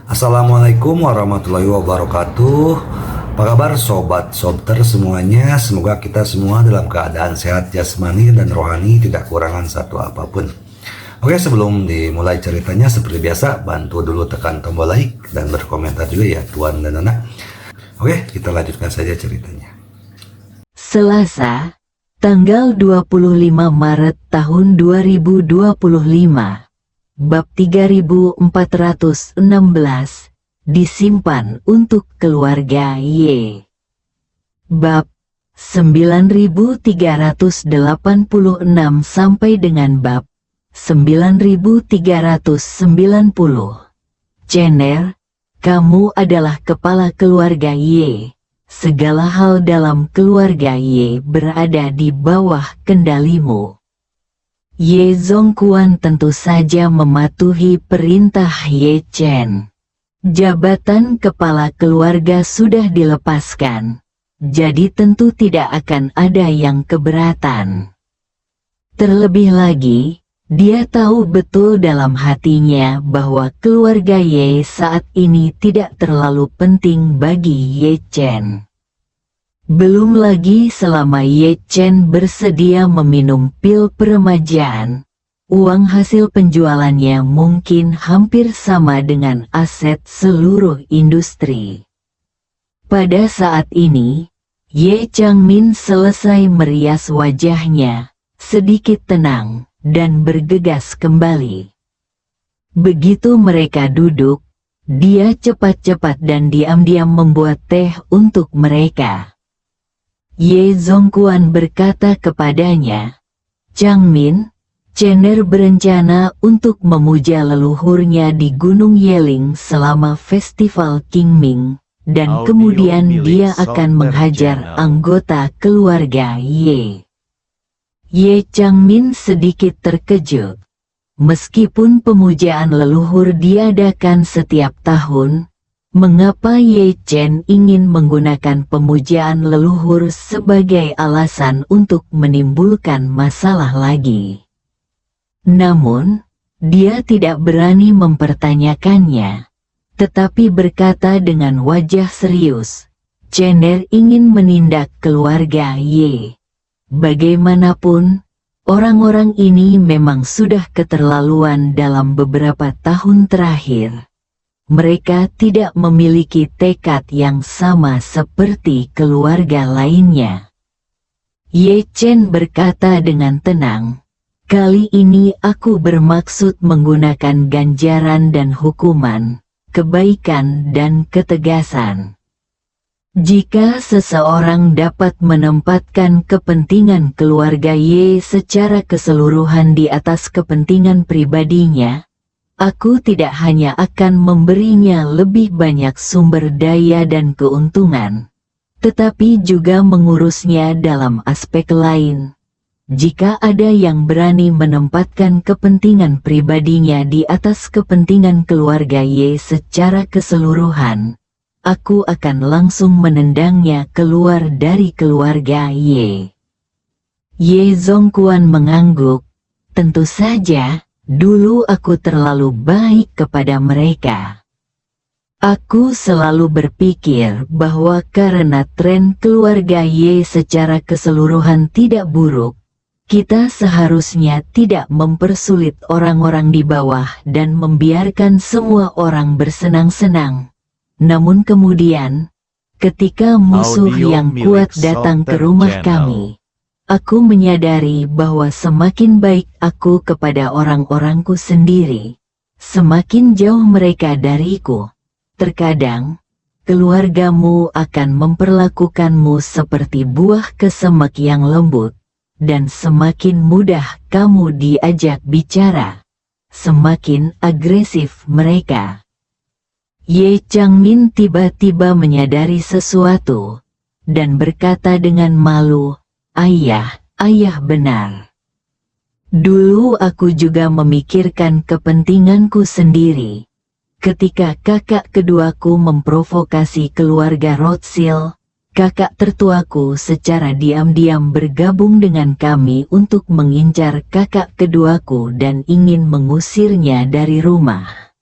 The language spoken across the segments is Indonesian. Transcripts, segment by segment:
Assalamualaikum warahmatullahi wabarakatuh. Apa kabar sobat sobter semuanya? Semoga kita semua dalam keadaan sehat jasmani dan rohani, tidak kurangan satu apapun. Oke, sebelum dimulai ceritanya seperti biasa, bantu dulu tekan tombol like dan berkomentar juga ya Tuan dan Anak. Oke, kita lanjutkan saja ceritanya. Selasa, tanggal 25 Maret tahun 2025. Bab 3416 disimpan untuk keluarga Y. Bab 9386 sampai dengan bab 9390. Cener, kamu adalah kepala keluarga Y. Segala hal dalam keluarga Y berada di bawah kendalimu. Ye Zongquan tentu saja mematuhi perintah Ye Chen. Jabatan kepala keluarga sudah dilepaskan, jadi tentu tidak akan ada yang keberatan. Terlebih lagi, dia tahu betul dalam hatinya bahwa keluarga Ye saat ini tidak terlalu penting bagi Ye Chen. Belum lagi selama Ye Chen bersedia meminum pil peremajaan, uang hasil penjualannya mungkin hampir sama dengan aset seluruh industri. Pada saat ini, Ye Changmin selesai merias wajahnya, sedikit tenang, dan bergegas kembali. Begitu mereka duduk, dia cepat-cepat dan diam-diam membuat teh untuk mereka. Ye Zongquan berkata kepadanya, "Changmin, Cener berencana untuk memuja leluhurnya di Gunung Yeling selama festival Qingming, dan kemudian dia akan menghajar anggota keluarga Ye." Ye Changmin sedikit terkejut. Meskipun pemujaan leluhur diadakan setiap tahun, mengapa Ye Chen ingin menggunakan pemujaan leluhur sebagai alasan untuk menimbulkan masalah lagi? Namun, dia tidak berani mempertanyakannya, tetapi berkata dengan wajah serius, "Cener ingin menindak keluarga Ye. Bagaimanapun, orang-orang ini memang sudah keterlaluan dalam beberapa tahun terakhir. Mereka tidak memiliki tekad yang sama seperti keluarga lainnya." Ye Chen berkata dengan tenang, "Kali ini aku bermaksud menggunakan ganjaran dan hukuman, kebaikan dan ketegasan. Jika seseorang dapat menempatkan kepentingan keluarga Y secara keseluruhan di atas kepentingan pribadinya, aku tidak hanya akan memberinya lebih banyak sumber daya dan keuntungan, tetapi juga mengurusnya dalam aspek lain. Jika ada yang berani menempatkan kepentingan pribadinya di atas kepentingan keluarga Y secara keseluruhan, aku akan langsung menendangnya keluar dari keluarga Y." Ye Zongquan mengangguk, "Tentu saja. Dulu aku terlalu baik kepada mereka. Aku selalu berpikir bahwa karena tren keluarga Y secara keseluruhan tidak buruk, kita seharusnya tidak mempersulit orang-orang di bawah dan membiarkan semua orang bersenang-senang. Namun kemudian, ketika musuh yang kuat datang ke rumah kami, aku menyadari bahwa semakin baik aku kepada orang-orangku sendiri, semakin jauh mereka dariku. Terkadang, keluargamu akan memperlakukanmu seperti buah kesemek yang lembut, dan semakin mudah kamu diajak bicara, semakin agresif mereka." Ye Changmin tiba-tiba menyadari sesuatu, dan berkata dengan malu, Ayah benar. Dulu aku juga memikirkan kepentinganku sendiri. Ketika kakak keduaku memprovokasi keluarga Rothschild, kakak tertuaku secara diam-diam bergabung dengan kami untuk mengincar kakak keduaku dan ingin mengusirnya dari rumah.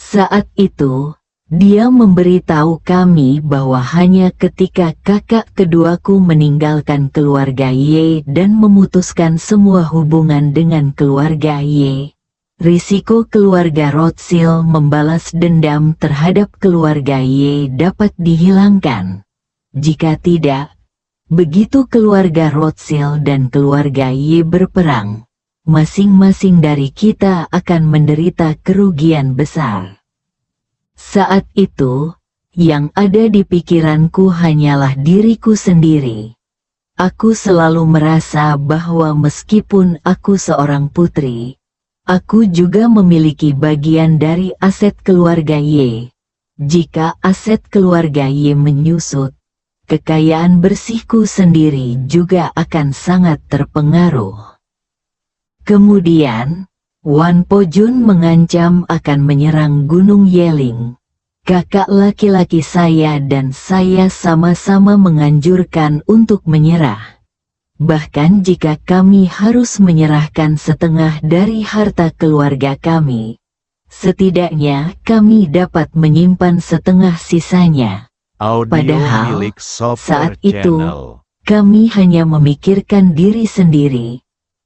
Saat itu, dia memberitahu kami bahwa hanya ketika kakak keduaku meninggalkan keluarga Y dan memutuskan semua hubungan dengan keluarga Y, risiko keluarga Rothschild membalas dendam terhadap keluarga Y dapat dihilangkan. Jika tidak, begitu keluarga Rothschild dan keluarga Y berperang, masing-masing dari kita akan menderita kerugian besar. Saat itu, yang ada di pikiranku hanyalah diriku sendiri. Aku selalu merasa bahwa meskipun aku seorang putri, aku juga memiliki bagian dari aset keluarga Y. Jika aset keluarga Y menyusut, kekayaan bersihku sendiri juga akan sangat terpengaruh. Kemudian, Wan Po-jun mengancam akan menyerang Gunung Yeling. Kakak laki-laki saya dan saya sama-sama menganjurkan untuk menyerah. Bahkan jika kami harus menyerahkan setengah dari harta keluarga kami, setidaknya kami dapat menyimpan setengah sisanya. Padahal, saat itu, kami hanya memikirkan diri sendiri.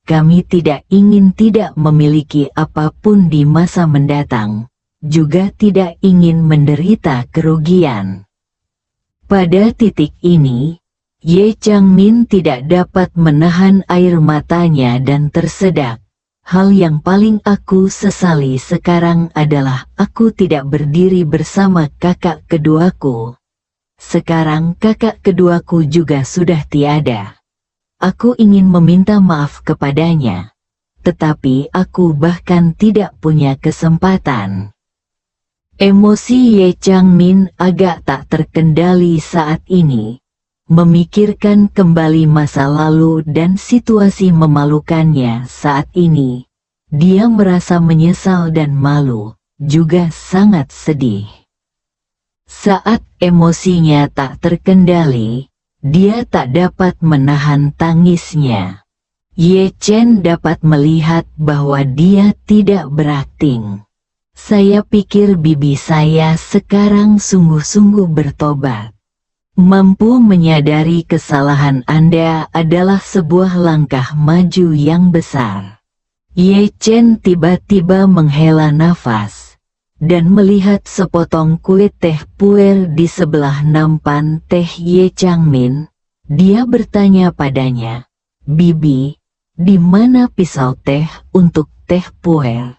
Kami tidak ingin tidak memiliki apapun di masa mendatang, juga tidak ingin menderita kerugian. Pada titik ini, Ye Changmin tidak dapat menahan air matanya dan tersedak. Hal yang paling aku sesali sekarang adalah aku tidak berdiri bersama kakak keduaku. Sekarang kakak keduaku juga sudah tiada. Aku ingin meminta maaf kepadanya, tetapi aku bahkan tidak punya kesempatan. Emosi Ye Changmin agak tak terkendali saat ini. Memikirkan kembali masa lalu dan situasi memalukannya saat ini, dia merasa menyesal dan malu, juga sangat sedih. Saat emosinya tak terkendali, dia tak dapat menahan tangisnya. Ye Chen dapat melihat bahwa dia tidak berakting. Saya pikir bibi saya sekarang sungguh-sungguh bertobat. Mampu menyadari kesalahan Anda adalah sebuah langkah maju yang besar. Ye Chen tiba-tiba menghela nafas dan melihat sepotong kue teh puer di sebelah nampan teh Ye Changmin. Dia bertanya padanya, "Bibi, di mana pisau teh untuk teh puer?"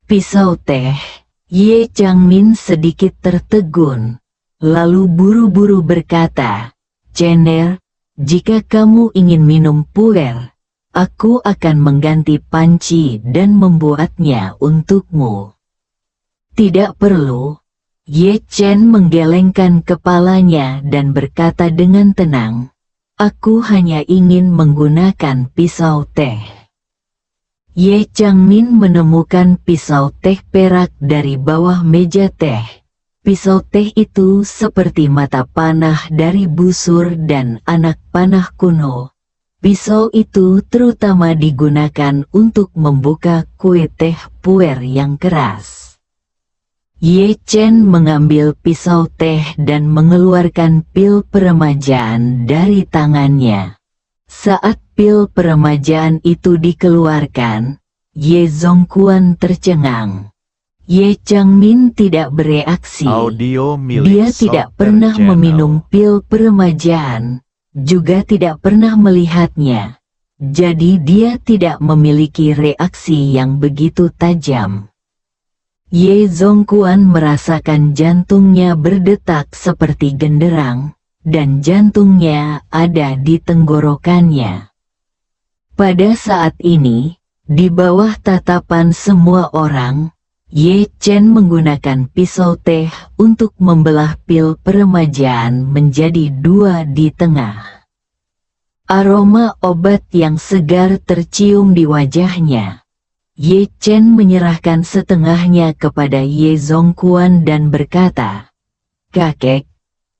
Pisau teh? Ye Changmin sedikit tertegun, lalu buru-buru berkata, "Cener, jika kamu ingin minum puer, aku akan mengganti panci dan membuatnya untukmu." "Tidak perlu." Ye Chen menggelengkan kepalanya dan berkata dengan tenang, "Aku hanya ingin menggunakan pisau teh." Ye Changmin menemukan pisau teh perak dari bawah meja teh. Pisau teh itu seperti mata panah dari busur dan anak panah kuno. Pisau itu terutama digunakan untuk membuka kue teh puer yang keras. Ye Chen mengambil pisau teh dan mengeluarkan pil peremajaan dari tangannya. Saat pil peremajaan itu dikeluarkan, Ye Zongquan tercengang. Ye Changmin tidak bereaksi. Dia tidak pernah meminum pil peremajaan, juga tidak pernah melihatnya. Jadi dia tidak memiliki reaksi yang begitu tajam. Ye Zongquan merasakan jantungnya berdetak seperti genderang, dan jantungnya ada di tenggorokannya. Pada saat ini, di bawah tatapan semua orang, Ye Chen menggunakan pisau teh untuk membelah pil peremajaan menjadi dua di tengah. Aroma obat yang segar tercium di wajahnya. Ye Chen menyerahkan setengahnya kepada Ye Zongquan dan berkata, "Kakek,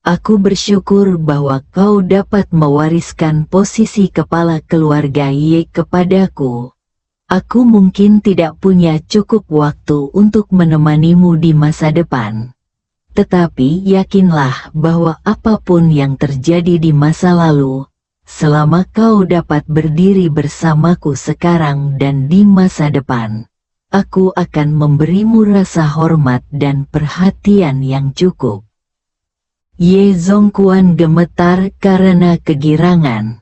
aku bersyukur bahwa kau dapat mewariskan posisi kepala keluarga Ye kepadaku. Aku mungkin tidak punya cukup waktu untuk menemanimu di masa depan. Tetapi yakinlah bahwa apapun yang terjadi di masa lalu, selama kau dapat berdiri bersamaku sekarang dan di masa depan, aku akan memberimu rasa hormat dan perhatian yang cukup. Ye Zongquan gemetar karena kegirangan.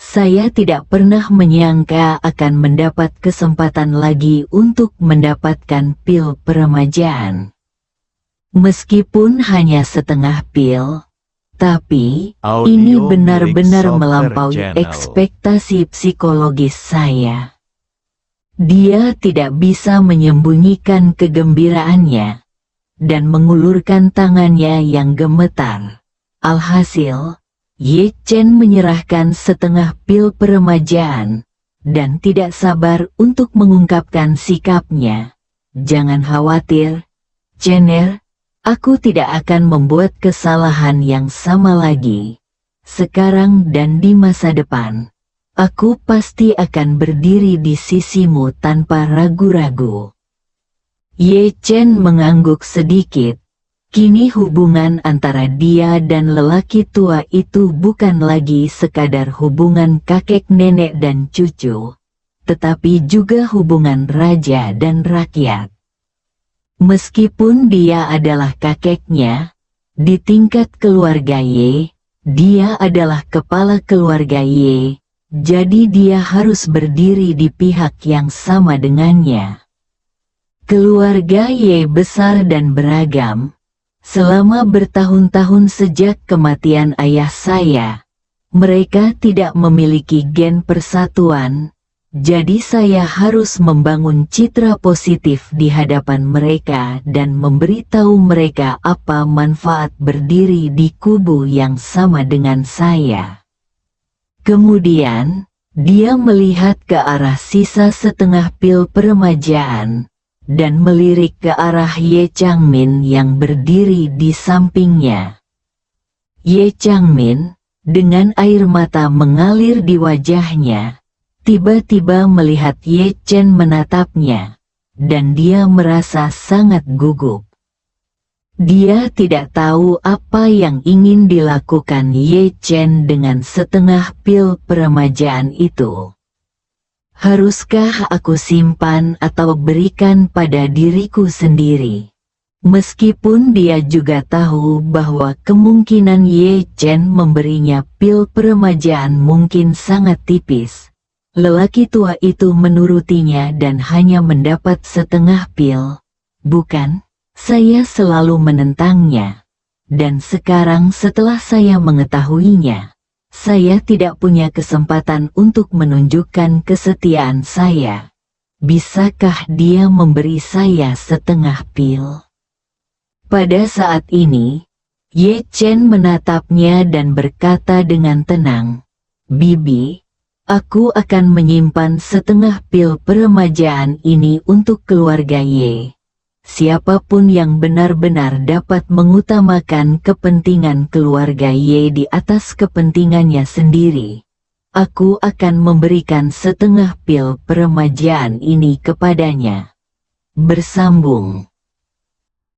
Saya tidak pernah menyangka akan mendapat kesempatan lagi untuk mendapatkan pil peremajaan. Meskipun hanya setengah pil, tapi ini Audio benar-benar milik melampaui Software Channel. ekspektasi psikologis saya. Dia tidak bisa menyembunyikan kegembiraannya dan mengulurkan tangannya yang gemetar. Alhasil, Ye Chen menyerahkan setengah pil peremajaan dan tidak sabar untuk mengungkapkan sikapnya. Jangan khawatir, Chener, aku tidak akan membuat kesalahan yang sama lagi. Sekarang dan di masa depan, aku pasti akan berdiri di sisimu tanpa ragu-ragu. Ye Chen mengangguk sedikit. Kini hubungan antara dia dan lelaki tua itu bukan lagi sekadar hubungan kakek nenek dan cucu, tetapi juga hubungan raja dan rakyat. Meskipun dia adalah kakeknya, di tingkat keluarga Ye, dia adalah kepala keluarga Ye, jadi dia harus berdiri di pihak yang sama dengannya. Keluarga Ye besar dan beragam. Selama bertahun-tahun sejak kematian ayah saya, mereka tidak memiliki gen persatuan, jadi saya harus membangun citra positif di hadapan mereka dan memberitahu mereka apa manfaat berdiri di kubu yang sama dengan saya. Kemudian, dia melihat ke arah sisa setengah pil peremajaan dan melirik ke arah Ye Changmin yang berdiri di sampingnya. Ye Changmin, dengan air mata mengalir di wajahnya, tiba-tiba melihat Ye Chen menatapnya, dan dia merasa sangat gugup. Dia tidak tahu apa yang ingin dilakukan Ye Chen dengan setengah pil peremajaan itu. Haruskah aku simpan atau berikan pada diriku sendiri? Meskipun dia juga tahu bahwa kemungkinan Ye Chen memberinya pil peremajaan mungkin sangat tipis, lelaki tua itu menurutinya dan hanya mendapat setengah pil. Bukan, saya selalu menentangnya. Dan sekarang setelah saya mengetahuinya, saya tidak punya kesempatan untuk menunjukkan kesetiaan saya. Bisakah dia memberi saya setengah pil? Pada saat ini, Ye Chen menatapnya dan berkata dengan tenang, "Bibi, aku akan menyimpan setengah pil peremajaan ini untuk keluarga Ye. Siapapun yang benar-benar dapat mengutamakan kepentingan keluarga Ye di atas kepentingannya sendiri, aku akan memberikan setengah pil peremajaan ini kepadanya." Bersambung.